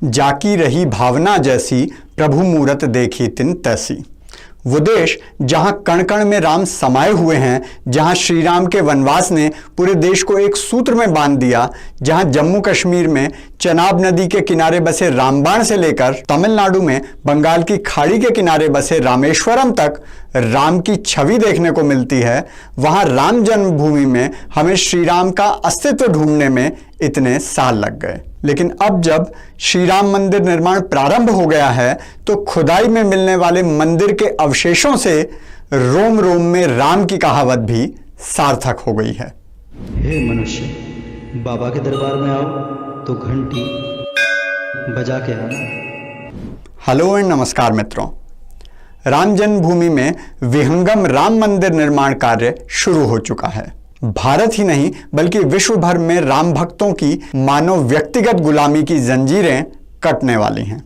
जाकी रही भावना जैसी, प्रभु मूरत देखी तिन तैसी। वो देश जहां कण कण में राम समाये हुए हैं, जहां श्री राम के वनवास ने पूरे देश को एक सूत्र में बांध दिया, जहां जम्मू कश्मीर में चनाब नदी के किनारे बसे रामबाण से लेकर तमिलनाडु में बंगाल की खाड़ी के किनारे बसे रामेश्वरम तक राम की छवि देखने को मिलती है, वहां राम जन्मभूमि में हमें श्री राम का अस्तित्व ढूंढने में इतने साल लग गए। लेकिन अब जब श्री राम मंदिर निर्माण प्रारंभ हो गया है तो खुदाई में मिलने वाले मंदिर के अवशेषों से रोम रोम में राम की कहावत भी सार्थक हो गई है। हे मनुष्य, बाबा के दरबार में आओ तो घंटी बजा के आना। हेलो एंड नमस्कार मित्रों। राम जन्मभूमि में विहंगम राम मंदिर निर्माण कार्य शुरू हो चुका है। भारत ही नहीं बल्कि विश्व भर में राम भक्तों की मानव व्यक्तिगत गुलामी की जंजीरें कटने वाली हैं।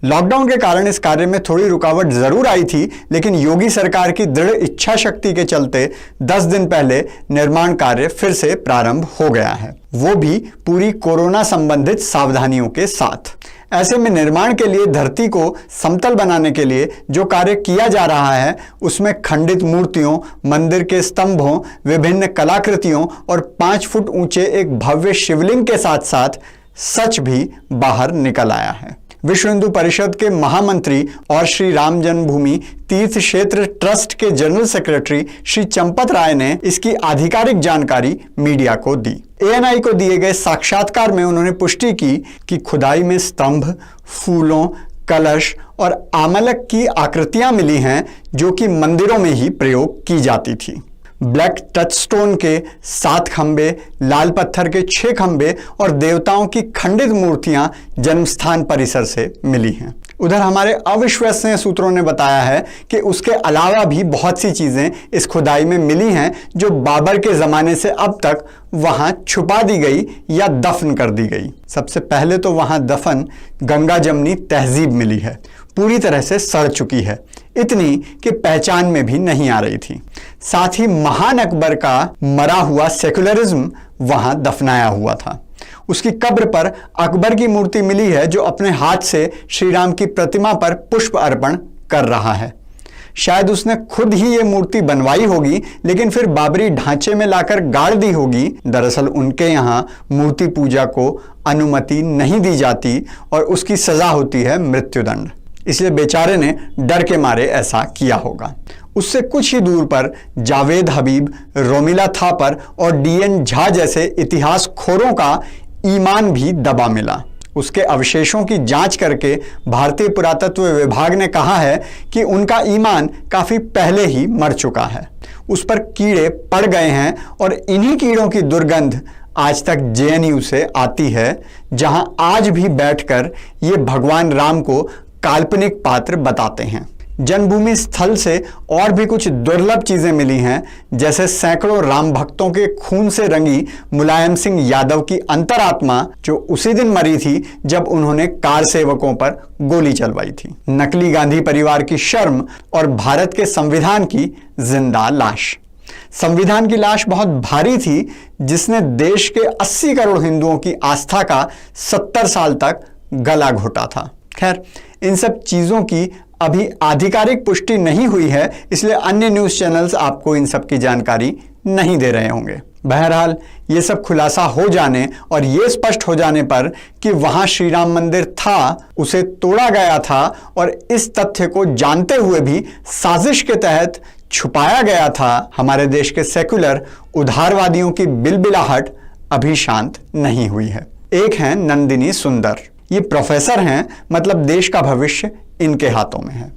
लॉकडाउन के कारण इस कार्य में थोड़ी रुकावट जरूर आई थी, लेकिन योगी सरकार की दृढ़ इच्छा शक्ति के चलते 10 दिन पहले निर्माण कार्य फिर से प्रारंभ हो गया है, वो भी पूरी कोरोना संबंधित सावधानियों के साथ। ऐसे में निर्माण के लिए धरती को समतल बनाने के लिए जो कार्य किया जा रहा है उसमें खंडित मूर्तियों, मंदिर के स्तंभों, विभिन्न कलाकृतियों और 5 फुट ऊंचे एक भव्य शिवलिंग के साथ साथ सच भी बाहर निकल आया है। विश्व हिंदू परिषद के महामंत्री और श्री राम जन्मभूमि तीर्थ क्षेत्र ट्रस्ट के जनरल सेक्रेटरी श्री चंपत राय ने इसकी आधिकारिक जानकारी मीडिया को दी। ANI को दिए गए साक्षात्कार में उन्होंने पुष्टि की कि खुदाई में स्तंभ, फूलों, कलश और आमलक की आकृतियां मिली हैं जो कि मंदिरों में ही प्रयोग की जाती थी। ब्लैक टचस्टोन के 7 खंबे, लाल पत्थर के 6 खंबे और देवताओं की खंडित मूर्तियां जन्मस्थान परिसर से मिली हैं। उधर हमारे अविश्वसनीय सूत्रों ने बताया है कि उसके अलावा भी बहुत सी चीजें इस खुदाई में मिली हैं जो बाबर के जमाने से अब तक वहां छुपा दी गई या दफन कर दी गई। सबसे पहले तो वहां दफन गंगा जमनी तहजीब मिली है, पूरी तरह से सड़ चुकी है, इतनी कि पहचान में भी नहीं आ रही थी। साथ ही महान अकबर का मरा हुआ सेकुलरिज्म वहां दफनाया हुआ था। उसकी कब्र पर अकबर की मूर्ति मिली है जो अपने हाथ से श्री राम की प्रतिमा पर पुष्प अर्पण कर रहा है। शायद उसने खुद ही ये मूर्ति बनवाई होगी, लेकिन फिर बाबरी ढांचे में लाकर गाड़ दी होगी। दरअसल उनके यहाँ मूर्ति पूजा को अनुमति नहीं दी जाती और उसकी सजा होती है मृत्युदंड, इसलिए बेचारे ने डर के मारे ऐसा किया होगा। उससे कुछ ही दूर पर जावेद हबीब, रोमिला थापर और DN झा जैसे इतिहास खोरों का ईमान भी दबा मिला। उसके अवशेषों की जांच करके भारतीय पुरातत्व विभाग ने कहा है कि उनका ईमान काफी पहले ही मर चुका है। उस पर कीड़े पड़ गए हैं और इन्हीं कीड़ों की दुर्गंध आज तक JNU से आती है, जहां आज भी बैठकर ये भगवान राम को काल्पनिक पात्र बताते हैं। जन्मभूमि स्थल से और भी कुछ दुर्लभ चीजें मिली हैं, जैसे सैकड़ों राम भक्तों के खून से रंगी मुलायम सिंह यादव की अंतरात्मा जो उसी दिन मरी थी जब उन्होंने कार सेवकों पर गोली चलवाई थी, नकली गांधी परिवार की शर्म और भारत के संविधान की जिंदा लाश। संविधान की लाश बहुत भारी थी जिसने देश के 80 करोड़ हिंदुओं की आस्था का 70 साल तक गला घोटा था। खैर, इन सब चीजों की अभी आधिकारिक पुष्टि नहीं हुई है, इसलिए अन्य न्यूज चैनल्स आपको इन सब की जानकारी नहीं दे रहे होंगे। बहरहाल ये सब खुलासा हो जाने और ये स्पष्ट हो जाने पर कि वहां श्री राम मंदिर था, उसे तोड़ा गया था और इस तथ्य को जानते हुए भी साजिश के तहत छुपाया गया था, हमारे देश के सेकुलर उदारवादियों की बिलबिलाहट अभी शांत नहीं हुई है। एक हैं नंदिनी सुंदर, ये प्रोफेसर हैं, मतलब देश का भविष्य इनके हाथों में है।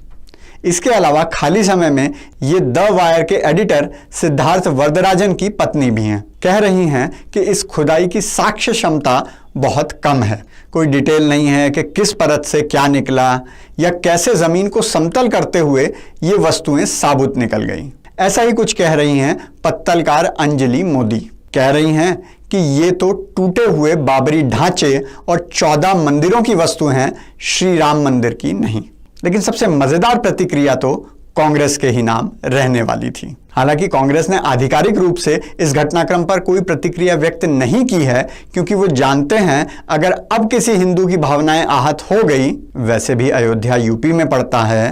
इसके अलावा खाली समय में ये द वायर के एडिटर सिद्धार्थ वरदराजन की पत्नी भी हैं। कह रही हैं कि इस खुदाई की साक्ष्य क्षमता बहुत कम है, कोई डिटेल नहीं है कि किस परत से क्या निकला या कैसे जमीन को समतल करते हुए ये वस्तुएं साबुत निकल गई। ऐसा ही कुछ कह रही हैं पत्तलकार अंजलि मोदी। कह रही हैं कि ये तो टूटे हुए बाबरी ढांचे और 14 मंदिरों की वस्तु हैं, श्री राम मंदिर की नहीं। लेकिन सबसे मजेदार प्रतिक्रिया तो कांग्रेस के ही नाम रहने वाली थी। हालांकि कांग्रेस ने आधिकारिक रूप से इस घटनाक्रम पर कोई प्रतिक्रिया व्यक्त नहीं की है, क्योंकि वो जानते हैं अगर अब किसी हिंदू की भावनाएं आहत हो गई, वैसे भी अयोध्या यूपी में पड़ता है,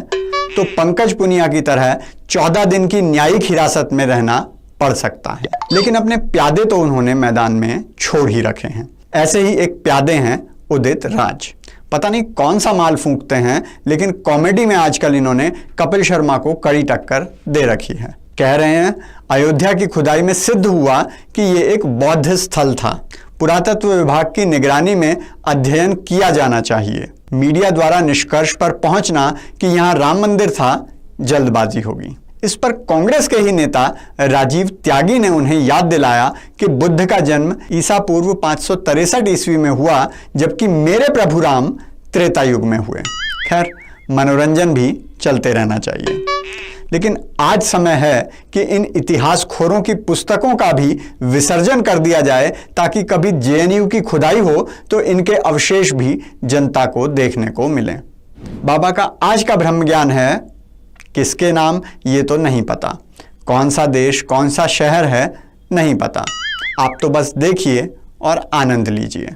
तो पंकज पुनिया की तरह 14 दिन की न्यायिक हिरासत में रहना पड़ सकता है। लेकिन अपने प्यादे तो उन्होंने मैदान में छोड़ ही रखे हैं। ऐसे ही एक प्यादे हैं उदित राज। पता नहीं कौन सा माल फूंकते हैं, लेकिन कॉमेडी में आजकल इन्होंने कपिल शर्मा को कड़ी टक्कर दे रखी है। कह रहे हैं अयोध्या की खुदाई में सिद्ध हुआ कि ये एक बौद्ध स्थल था, पुरातत्व विभाग की निगरानी में अध्ययन किया जाना चाहिए। मीडिया द्वारा निष्कर्ष पर पहुंचना कि यहां राम मंदिर था, जल्दबाजी होगी। इस पर कांग्रेस के ही नेता राजीव त्यागी ने उन्हें याद दिलाया कि बुद्ध का जन्म ईसा पूर्व 563 ईस्वी में हुआ, जबकि मेरे प्रभु राम त्रेता युग में हुए। खैर, मनोरंजन भी चलते रहना चाहिए, लेकिन आज समय है कि इन इतिहास खोरों की पुस्तकों का भी विसर्जन कर दिया जाए, ताकि कभी जेएनयू की खुदाई हो तो इनके अवशेष भी जनता को देखने को मिले। बाबा का आज का ब्रह्म ज्ञान है किसके नाम ये तो नहीं पता, कौन सा देश कौन सा शहर है नहीं पता। आप तो बस देखिए और आनंद लीजिए।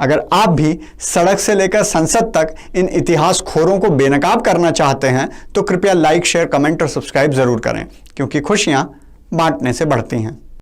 अगर आप भी सड़क से लेकर संसद तक इन इतिहास खोरों को बेनकाब करना चाहते हैं तो कृपया लाइक, शेयर, कमेंट और सब्सक्राइब जरूर करें, क्योंकि खुशियां बांटने से बढ़ती हैं।